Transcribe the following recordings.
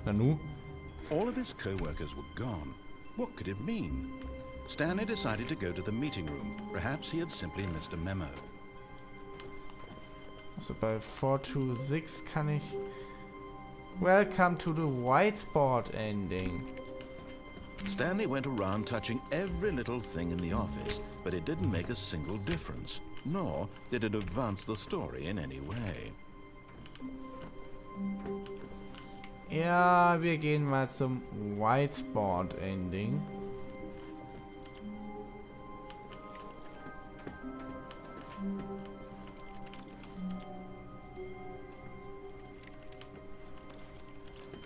Nanu? All of his co-workers were gone. What could it mean? Stanley decided to go to the meeting room. Perhaps he had simply missed a memo. Also bei 426 kann ich... Welcome to the whiteboard ending. Stanley went around touching every little thing in the office, but it didn't make a single difference, nor did it advance the story in any way. Ja, wir gehen mal zum Whiteboard Ending.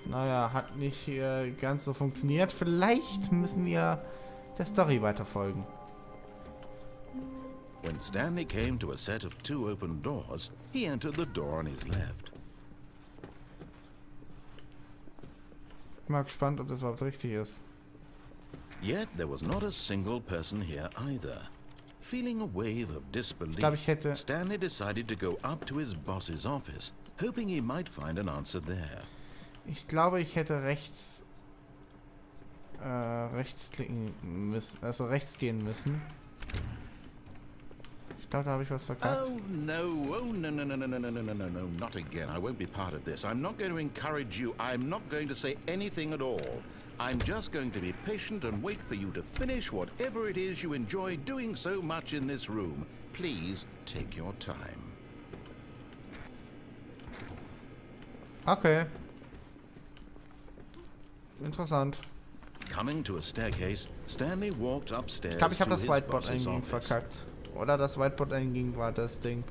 Naja, hat nicht ganz so funktioniert. Vielleicht müssen wir der Story weiterfolgen. When Stanley came to a set of 2 open doors, he entered the door on his left. Ich bin mal gespannt, ob das überhaupt richtig ist. Yet there was not a single person here either. Feeling a wave of disbelief, Stanley decided to go up to his boss's office, hoping he might find an answer there. Ich glaube, ich hätte rechts klicken müssen, also rechts gehen müssen. Ich glaube, da habe ich was verkackt. Oh no, no, not again. I won't be part of this. I'm not going to encourage you. I'm not going to say anything at all. I'm just going to be patient and wait for you to finish whatever it is you enjoy doing so much in this room. Please take your time. Okay. Interessant. Coming to a staircase, Stanley walked upstairs. Ich glaube, ich habe das Whiteboard einging verkackt. Oder das Whiteboard einging war das Ding.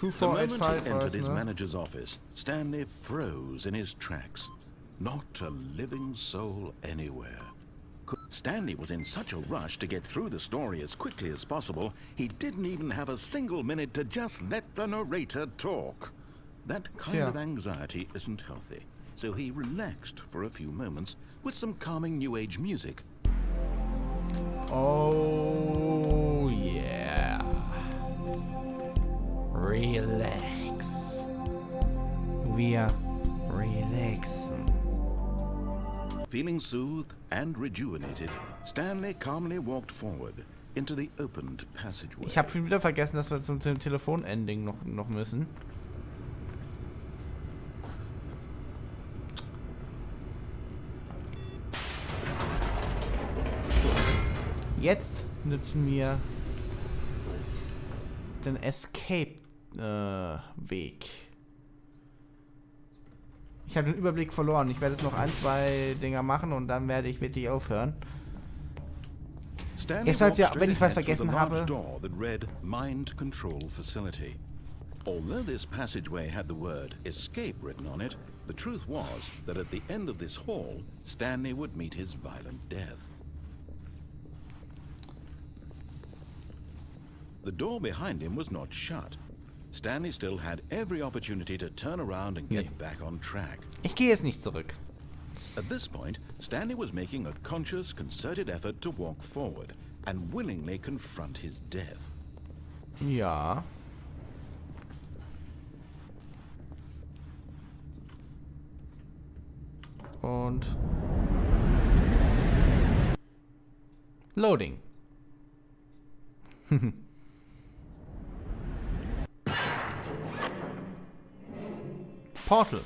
The moment he entered his manager's office, Stanley froze in his tracks. Not a living soul anywhere. Stanley was in such a rush to get through the story as quickly as possible, he didn't even have a single minute to just let the narrator talk. That kind of anxiety isn't healthy, so he relaxed for a few moments with some calming New Age music. Oh yeah. Relax. Wir relaxen. Feeling soothed and rejuvenated, Stanley calmly walked forward into the opened passageway. Ich habe schon wieder vergessen, dass wir zum Telefon-Ending noch müssen. Jetzt nutzen wir den Escape-Weg. Ich habe den Überblick verloren. Ich werde jetzt noch 1, 2 Dinger machen und dann werde ich wirklich aufhören. Ihr sollt ja, wenn ich was vergessen habe... Although this passageway had the word escape written on it, the truth was that at the end of this hall, Stanley would meet his violent death. The door behind him was not shut. Stanley still had every opportunity to turn around and get back on track. Ich gehe jetzt nicht zurück. At this point, Stanley was making a conscious, concerted effort to walk forward and willingly confront his death. Ja. Und Loading. Portal.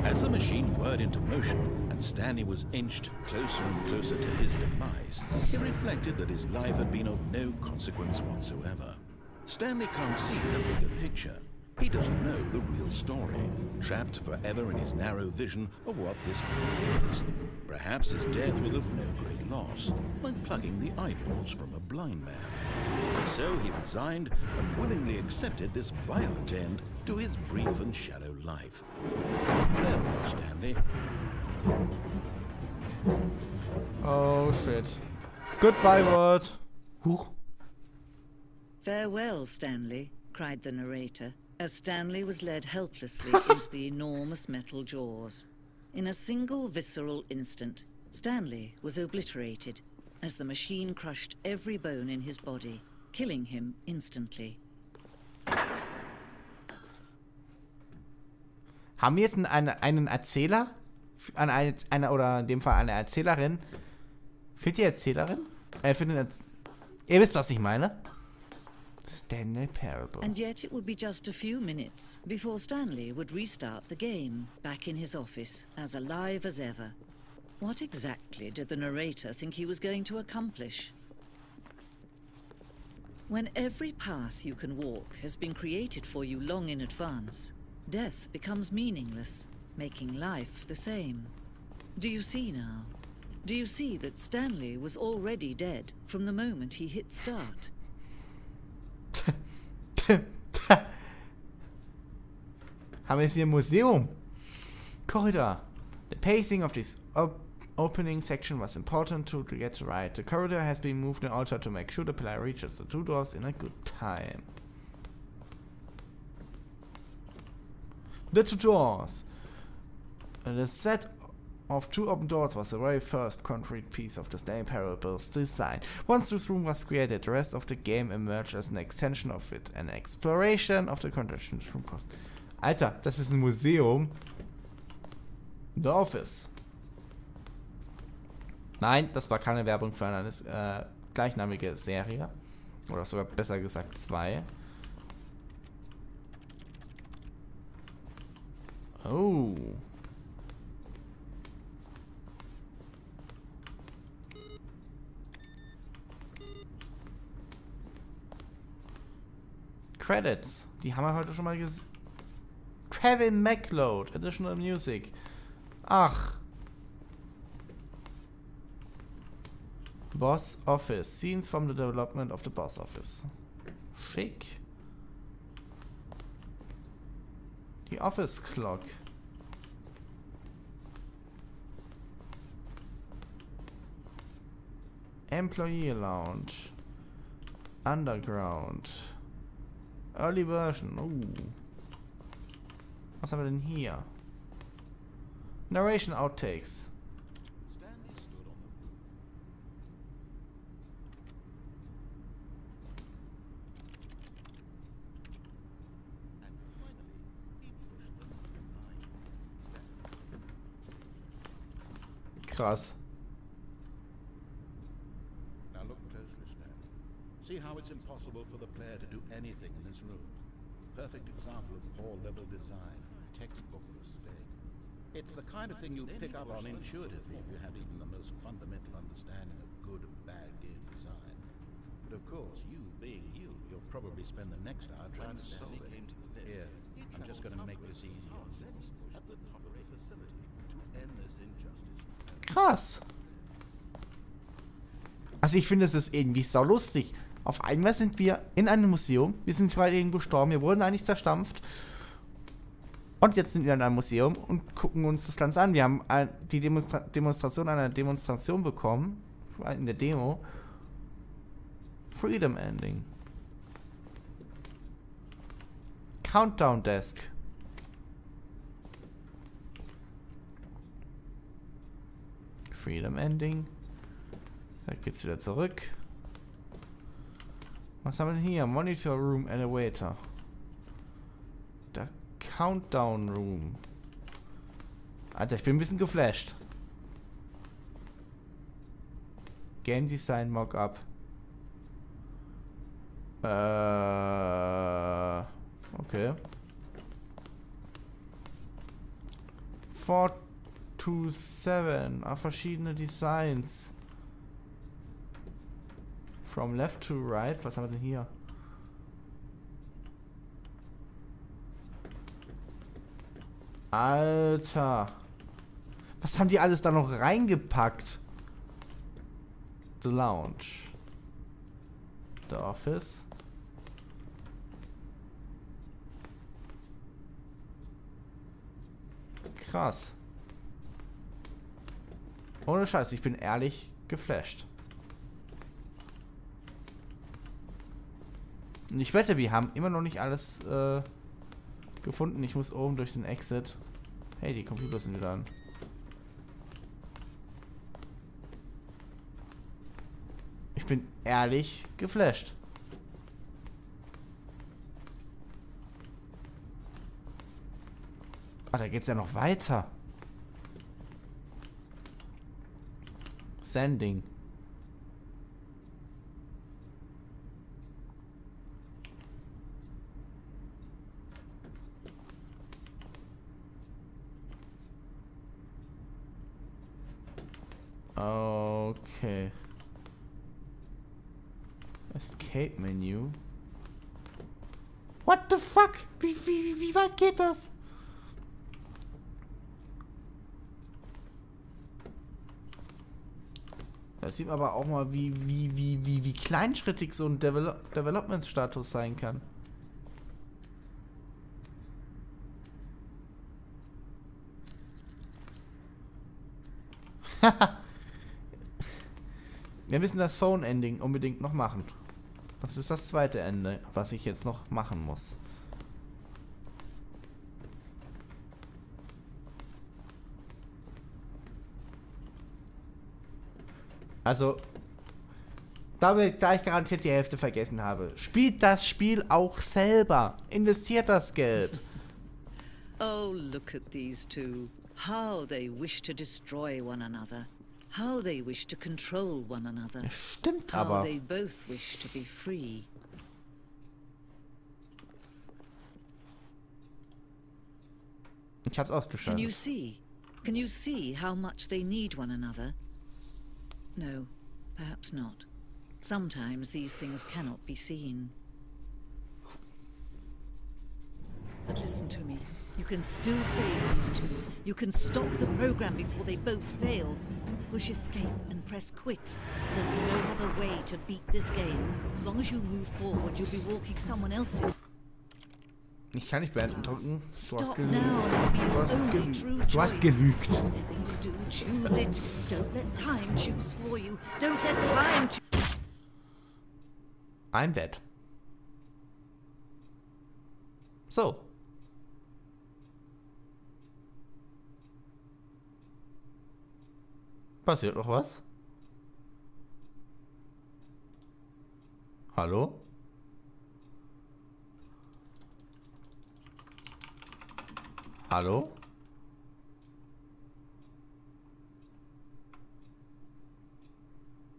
As the machine whirred into motion and Stanley was inched closer and closer to his demise, he reflected that his life had been of no consequence whatsoever. Stanley can't see the bigger picture. He doesn't know the real story, trapped forever in his narrow vision of what this world is. Perhaps his death was of no great loss, like plucking the eyeballs from a blind man. So he resigned and willingly accepted this violent end to his brief and shallow life. Farewell, Stanley. Oh shit. Goodbye, world. Huch. Farewell, Stanley, cried the narrator, as Stanley was led helplessly into the enormous metal jaws. In a single visceral instant, Stanley was obliterated as the machine crushed every bone in his body, killing him instantly. Haben wir jetzt einen Erzähler? Oder in dem Fall eine Erzählerin? Fehlt die Erzählerin? Ihr wisst, was ich meine. Stanley Parable. And yet it would be just a few minutes before Stanley would restart the game, back in his office, as alive as ever. What exactly did the narrator think he was going to accomplish? When every path you can walk has been created for you long in advance, death becomes meaningless, making life the same. Do you see now? Do you see that Stanley was already dead from the moment he hit start? Haben wir jetzt hier ein Museum? Corridor. The pacing of this opening section was important to get right. The corridor has been moved and altered to make sure the player reaches the 2 doors in a good time. The 2 doors. The set of 2 open doors was the very first concrete piece of the Stanley Parable's design. Once this room was created, the rest of the game emerged as an extension of it, an exploration of the conditions from past. Alter, das ist ein Museum. The Office. Nein, das war keine Werbung für eine gleichnamige Serie. Oder sogar besser gesagt 2. Oh. Credits. Die haben wir heute schon mal gesehen. Kevin MacLeod, Additional Music. Ach. Boss Office. Scenes from the development of the Boss Office. Schick. Die Office Clock. Employee Lounge. Underground. Early Version. Was haben wir denn hier? Narration Outtakes. Stanley stood on the roof. And finally, he pushed them behind. Krass. Now look closely, Stanley. See how it's impossible for the player to do anything in this room. Perfect example of poor level design. Textbook mistake. It's the kind of thing you pick up on intuitively if you had even the most fundamental understanding of good and bad game design. But of course, you being you, you'll probably spend the next hour trying to solve it. Here, I'm just going to make this easy on you. At the top of a facility to end this injustice. Krass. Also ich finde, es ist irgendwie saulustig. Auf einmal sind wir in einem Museum. Wir sind gerade irgendwo gestorben. Wir wurden eigentlich zerstampft. Und jetzt sind wir in einem Museum und gucken uns das Ganze an. Wir haben die Demonstration einer Demonstration bekommen. In der Demo. Freedom Ending. Countdown Desk. Freedom Ending. Da geht's wieder zurück. Was haben wir denn hier? Monitor Room Elevator. Der Countdown Room. Alter, ich bin ein bisschen geflasht. Game Design Mockup. Okay. 4 to 7. Verschiedene Designs. From left to right. Was haben wir denn hier? Alter. Was haben die alles da noch reingepackt? The Lounge. The Office. Krass. Ohne Scheiß, ich bin ehrlich geflasht. Und ich wette, wir haben immer noch nicht alles gefunden. Ich muss oben durch den Exit. Hey, die Computer sind wieder an. Ich bin ehrlich geflasht. Ah, da geht's ja noch weiter. Sending. Okay. Escape Menu. What the fuck? Wie weit geht das? Da sieht man aber auch mal, wie kleinschrittig so ein Development-Status sein kann. Wir müssen das Phone-Ending unbedingt noch machen. Das ist das zweite Ende, was ich jetzt noch machen muss. Also, da ich garantiert die Hälfte vergessen habe, spielt das Spiel auch selber. Investiert das Geld. Oh, look at these two. How they wish to destroy one another. How they wish to control one another. Ja, stimmt How aber. they both wish to be free. Ich hab's ausgeschaltet. Can you see how much they need one another? No, perhaps not. Sometimes these things cannot be seen. But listen to me. You can still save these two. You can stop the program before they both fail. Push escape and press quit. There's no other way to beat this game. As long as you move forward, you'll be walking someone else's. Ich kann nicht beenden drücken. Stop now. Du hast gelügt. Whatever you do, choose it. Don't let time choose for you. Don't let time choose. I'm dead. So. Passiert noch was? Hallo? Hallo?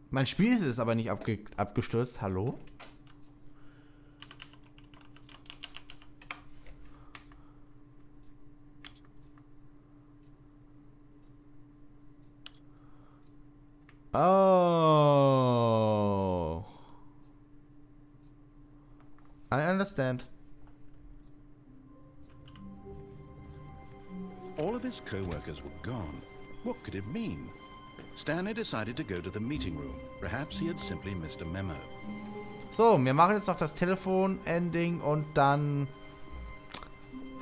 Mein Spiel ist aber nicht abgestürzt. Hallo? Oh. I understand. All of his co-workers were gone. What could it mean? Stanley decided to go to the meeting room. Perhaps he had simply missed a memo. So, wir machen jetzt noch das Telefon-Ending und dann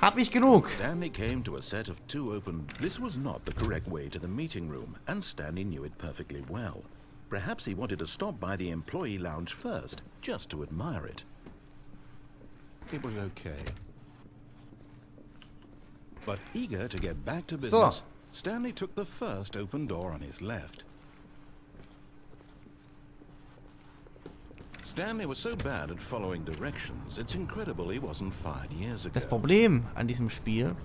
hab ich genug. Stanley came to a set of two open... This was not the correct way to the meeting room, and Stanley knew it perfectly well. Perhaps he wanted to stop by the employee lounge first, just to admire it. It was okay. But eager to get back to business, Stanley took the first open door on his left. Stanley was so bad at following directions, it's incredible he wasn't fired years ago. Das Problem an diesem Spiel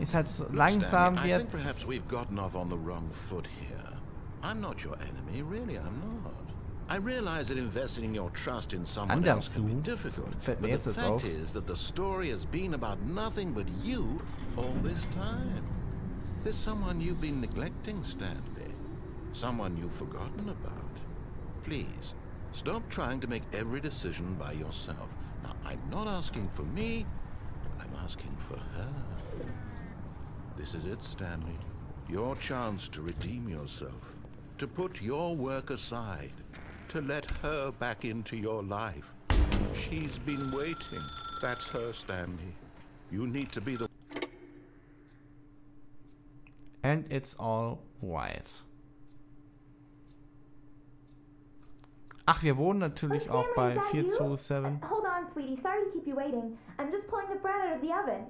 ist halt so langsam Stanley, I think jetzt... perhaps we've gotten off on the wrong foot here. I'm not your enemy, really I'm not. I realize that investing your trust in someone else can be difficult, Fällt mir but jetzt the das fact auf. is that the story has been about nothing but you all this time. There's someone you've been neglecting, Stanley. Someone you've forgotten about. Please, stop trying to make every decision by yourself. Now, I'm not asking for me, I'm asking for her. This is it, Stanley. Your chance to redeem yourself. To put your work aside. To let her back into your life. She's been waiting. That's her, Stanley. You need to be the... And it's all right. Ach, wir wohnen natürlich auch bei 427. Hold on, sweetie. Sorry to keep you waiting. I'm just pulling the bread out of the oven.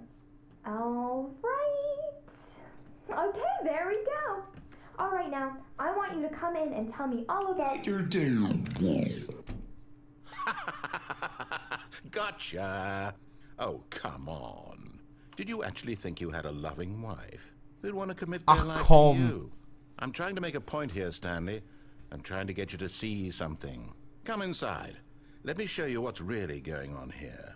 All right. Okay, there we go. All right, now, I want you to come in and tell me all about your day. Gotcha! Oh, come on. Did you actually think you had a loving wife who'd want to commit their Ach, life komm. to you? I'm trying to make a point here, Stanley. I'm trying to get you to see something. Come inside. Let me show you what's really going on here.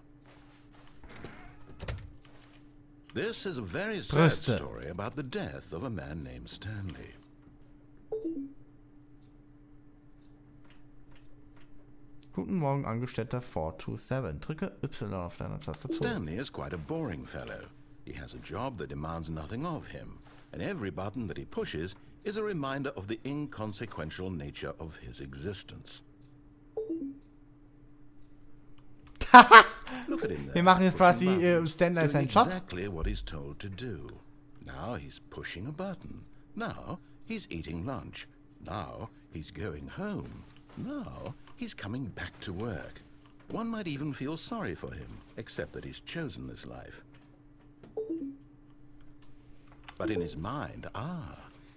This is a very sad Brüste. story about the death of a man named Stanley. Guten Morgen, Angestellter 427. Drücke Y auf deiner Tastatur. Stanley is quite a boring fellow. He has a job that demands nothing of him, and every button that he pushes is a reminder of the inconsequential nature of his existence. Look at him there. Wir machen jetzt quasi pushing buttons, Stanley doing seinen Job. exactly what he's told to do. Now he's pushing a button. Now he's eating lunch. Now he's going home. Now he's coming back to work. One might even feel sorry for him, except that he's chosen this life. But in his mind,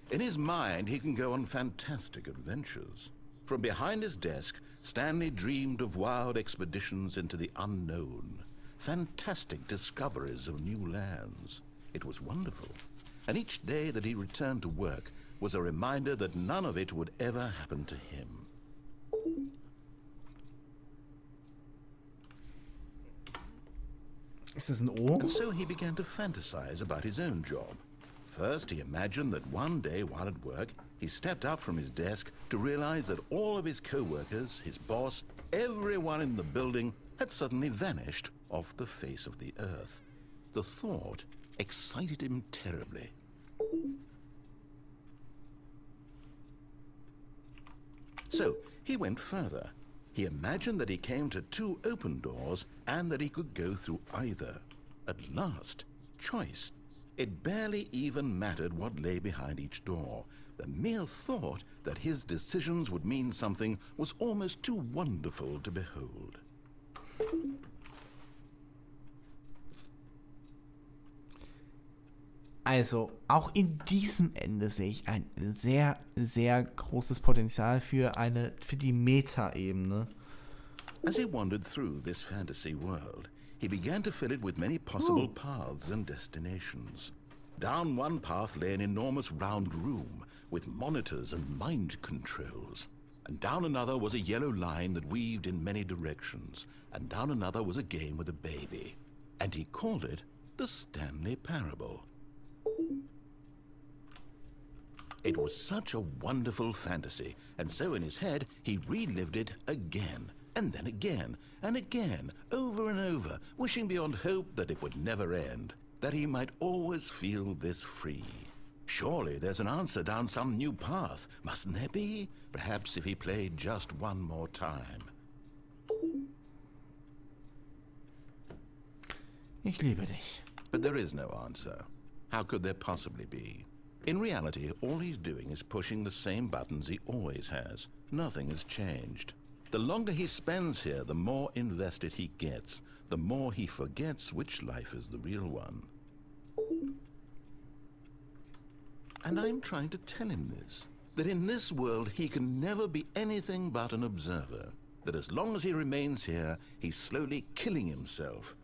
in his mind he can go on fantastic adventures. From behind his desk, Stanley dreamed of wild expeditions into the unknown, fantastic discoveries of new lands. It was wonderful, and each day that he returned to work was a reminder that none of it would ever happen to him. Ist das ein O? And so he began to fantasize about his own job. First, he imagined that one day while at work, he stepped up from his desk to realize that all of his co-workers, his boss, everyone in the building had suddenly vanished off the face of the earth. The thought excited him terribly. So he went further. He imagined that he came to 2 open doors and that he could go through either. At last, choice. It barely even mattered what lay behind each door. The mere thought that his decisions would mean something was almost too wonderful to behold. Also, auch in diesem Ende sehe ich ein sehr, sehr großes Potenzial für die Meta-Ebene. As he wandered through this fantasy world, he began to fill it with many possible paths and destinations. Down one path lay an enormous round room with monitors and mind controls. And down another was a yellow line that weaved in many directions. And down another was a game with a baby. And he called it the Stanley Parable. It was such a wonderful fantasy, and so in his head he relived it again, and then again, and again, over and over, wishing beyond hope that it would never end, that he might always feel this free. Surely there's an answer down some new path, mustn't there be? Perhaps if he played just one more time. Ich liebe dich. But there is no answer. How could there possibly be? In reality, all he's doing is pushing the same buttons he always has. Nothing has changed. The longer he spends here, the more invested he gets, the more he forgets which life is the real one. And I'm trying to tell him this, that in this world he can never be anything but an observer, that as long as he remains here, he's slowly killing himself.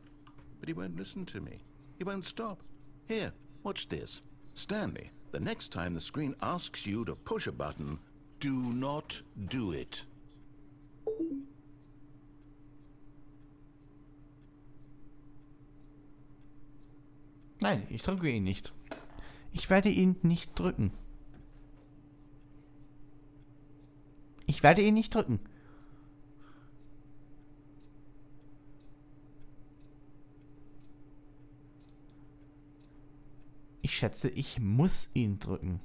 But he won't listen to me. He won't stop. Here, watch this. Stanley, the next time the screen asks you to push a button, do not do it. Nein, ich drücke ihn nicht. Ich werde ihn nicht drücken. Ich werde ihn nicht drücken. Ich schätze, ich muss ihn drücken.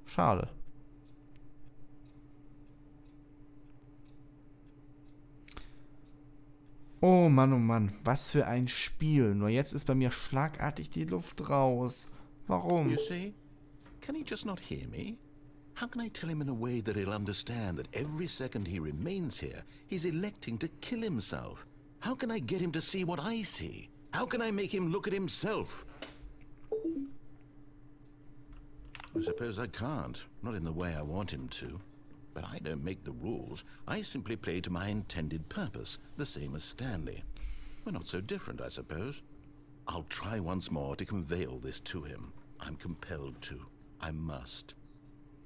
Schade. Oh Mann, was für ein Spiel. Nur jetzt ist bei mir schlagartig die Luft raus. Warum? You see? Can he just not hear me? How can I tell him in a way that he'll understand that every second he remains here, he's electing to kill himself? How can I get him to see what I see? How can I make him look at himself? I suppose I can't, not in the way I want him to. But I don't make the rules. I simply play to my intended purpose, the same as Stanley. We're not so different, I suppose. I'll try once more to convey all this to him. I'm compelled to. I must.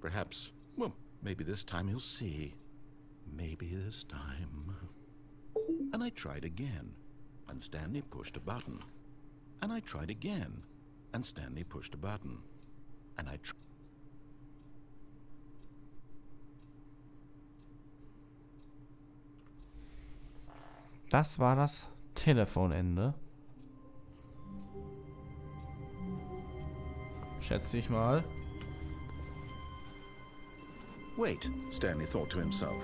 Perhaps, well, maybe this time he'll see. Maybe this time. And I tried again, and Stanley pushed a button. And I tried again, and Stanley pushed a button. And I tried. Das war das Telefonende. Schätze ich mal. Wait, Stanley thought to himself.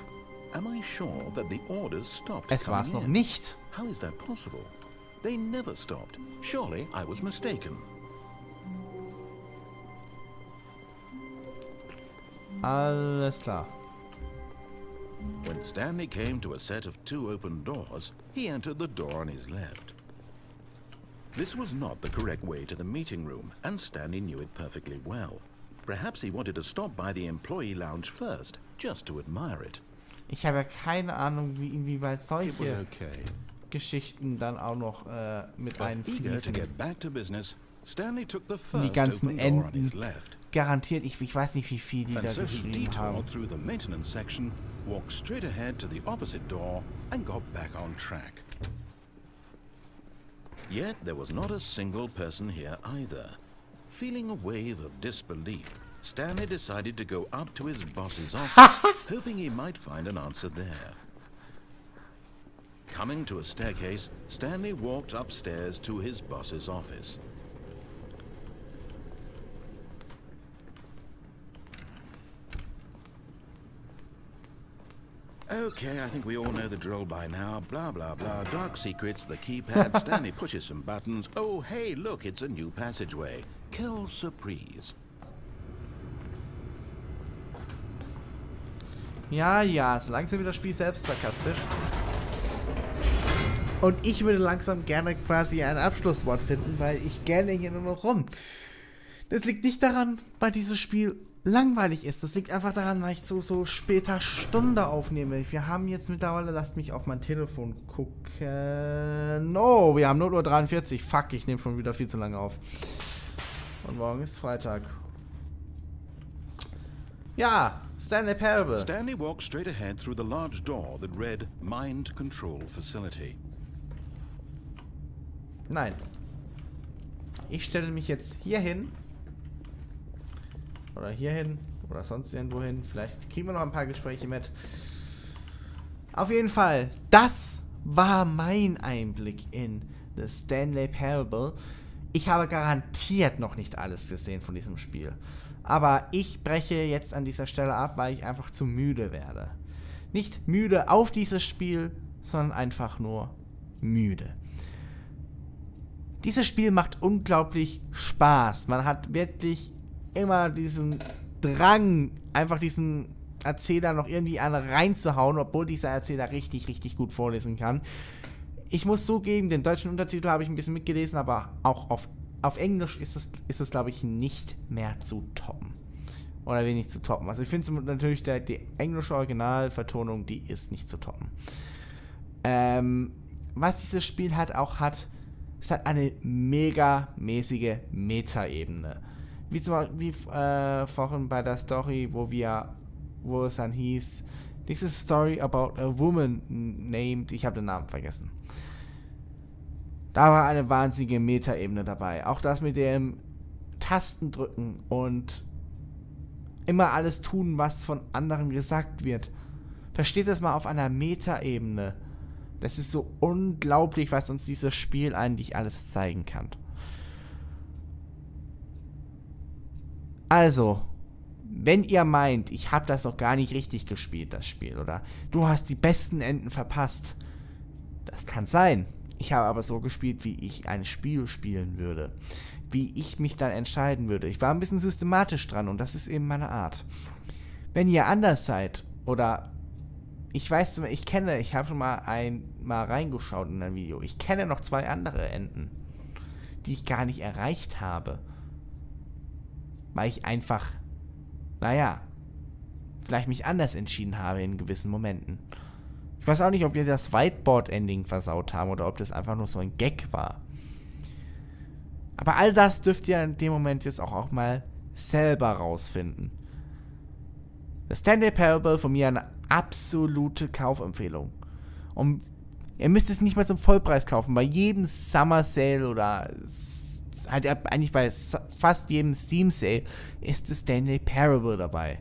Am I sure that the orders stopped Es war's noch coming in? nicht. How is that possible? They never stopped. Surely I was mistaken. Alles klar. When Stanley came to a set of 2 open doors, he entered the door on his left. This was not the correct way to the meeting room, and Stanley knew it perfectly well. Perhaps he wanted to stop by the employee lounge first, just to admire it. Ich habe ja keine Ahnung, inwieweit It was solche okay. Geschichten dann auch noch mit But eager to einfließen. get back to business, Stanley took the Die first ganzen open door on Enden. his left. Garantiert, ich weiß nicht, wie viel die And da so he geschrieben haben. detoured through the maintenance section, walked straight ahead to the opposite door, and got back on track. Yet there was not a single person here either. Feeling a wave of disbelief, Stanley decided to go up to his boss's office, hoping he might find an answer there. Coming to a staircase, Stanley walked upstairs to his boss's office. Okay, I think we all know the drill by now. Blah, blah, blah. Dark secrets, the keypad. Stanley pushes some buttons. Oh, hey, look, it's a new passageway. Quelle surprise. Ja, ja, so langsam wird das Spiel selbst sarkastisch. Und ich würde langsam gerne quasi ein Abschlusswort finden, weil ich gerne hier nur noch rum. Das liegt nicht daran, weil dieses Spiel langweilig ist. Das liegt einfach daran, weil ich so später Stunde aufnehme. Wir haben jetzt mittlerweile, lasst mich auf mein Telefon gucken. Oh, wir haben 0:43 Uhr. Fuck, ich nehme schon wieder viel zu lange auf. Und morgen ist Freitag. Ja, Stanley Parable. Stanley walked straight ahead through the large door that read Mind Control Facility. Nein. Ich stelle mich jetzt hier hin. Oder hier hin. Oder sonst irgendwo hin. Vielleicht kriegen wir noch ein paar Gespräche mit. Auf jeden Fall. Das war mein Einblick in The Stanley Parable. Ich habe garantiert noch nicht alles gesehen von diesem Spiel. Aber ich breche jetzt an dieser Stelle ab, weil ich einfach zu müde werde. Nicht müde auf dieses Spiel, sondern einfach nur müde. Dieses Spiel macht unglaublich Spaß. Man hat wirklich immer diesen Drang, einfach diesen Erzähler noch irgendwie reinzuhauen, obwohl dieser Erzähler richtig, richtig gut vorlesen kann. Ich muss zugeben, den deutschen Untertitel habe ich ein bisschen mitgelesen, aber auch auf Englisch ist es, glaube ich, nicht mehr zu toppen. Oder wenig zu toppen. Also ich finde natürlich, die englische Originalvertonung, die ist nicht zu toppen. Was dieses Spiel halt auch hat, es hat eine megamäßige Metaebene. Wie vorhin bei der Story, wo es dann hieß, this is a story about a woman named, ich habe den Namen vergessen. Da war eine wahnsinnige Metaebene dabei. Auch das mit dem Tastendrücken und immer alles tun, was von anderen gesagt wird. Da steht das mal auf einer Metaebene. Das ist so unglaublich, was uns dieses Spiel eigentlich alles zeigen kann. Also, wenn ihr meint, ich habe das noch gar nicht richtig gespielt, das Spiel, oder du hast die besten Enden verpasst, das kann sein. Ich habe aber so gespielt, wie ich ein Spiel spielen würde. Wie ich mich dann entscheiden würde. Ich war ein bisschen systematisch dran und das ist eben meine Art. Wenn ihr anders seid, oder ich weiß, ich habe schon mal reingeschaut in ein Video. Ich kenne noch 2 andere Enden, die ich gar nicht erreicht habe. Weil ich einfach, vielleicht mich anders entschieden habe in gewissen Momenten. Ich weiß auch nicht, ob wir das Whiteboard-Ending versaut haben oder ob das einfach nur so ein Gag war. Aber all das dürft ihr in dem Moment jetzt auch mal selber rausfinden. Das Stanley Parable von mir eine absolute Kaufempfehlung. Und ihr müsst es nicht mal zum Vollpreis kaufen. Bei jedem Summer Sale oder halt eigentlich bei fast jedem Steam Sale ist das Stanley Parable dabei.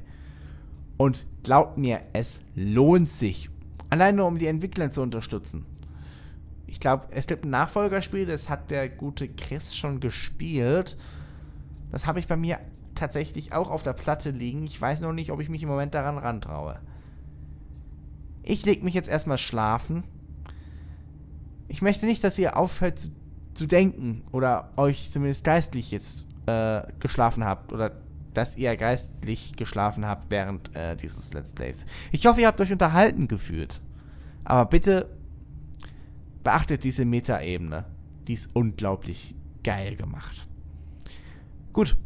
Und glaubt mir, es lohnt sich. Allein nur, um die Entwickler zu unterstützen. Ich glaube, es gibt ein Nachfolgerspiel, das hat der gute Chris schon gespielt. Das habe ich bei mir tatsächlich auch auf der Platte liegen. Ich weiß noch nicht, ob ich mich im Moment daran rantraue. Ich leg mich jetzt erstmal schlafen. Ich möchte nicht, dass ihr aufhört zu denken oder euch zumindest geistlich jetzt geschlafen habt oder dass ihr geistlich geschlafen habt während dieses Let's Plays. Ich hoffe, ihr habt euch unterhalten gefühlt. Aber bitte beachtet diese Meta-Ebene. Die ist unglaublich geil gemacht. Gut.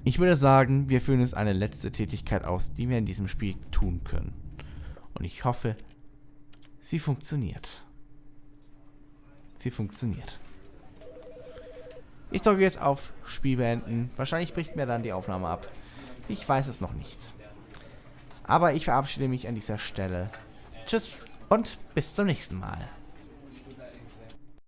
Ich würde sagen, wir führen jetzt eine letzte Tätigkeit aus, die wir in diesem Spiel tun können. Und ich hoffe, sie funktioniert. Sie funktioniert. Ich drücke jetzt auf Spiel beenden. Wahrscheinlich bricht mir dann die Aufnahme ab. Ich weiß es noch nicht. Aber ich verabschiede mich an dieser Stelle. Tschüss und bis zum nächsten Mal.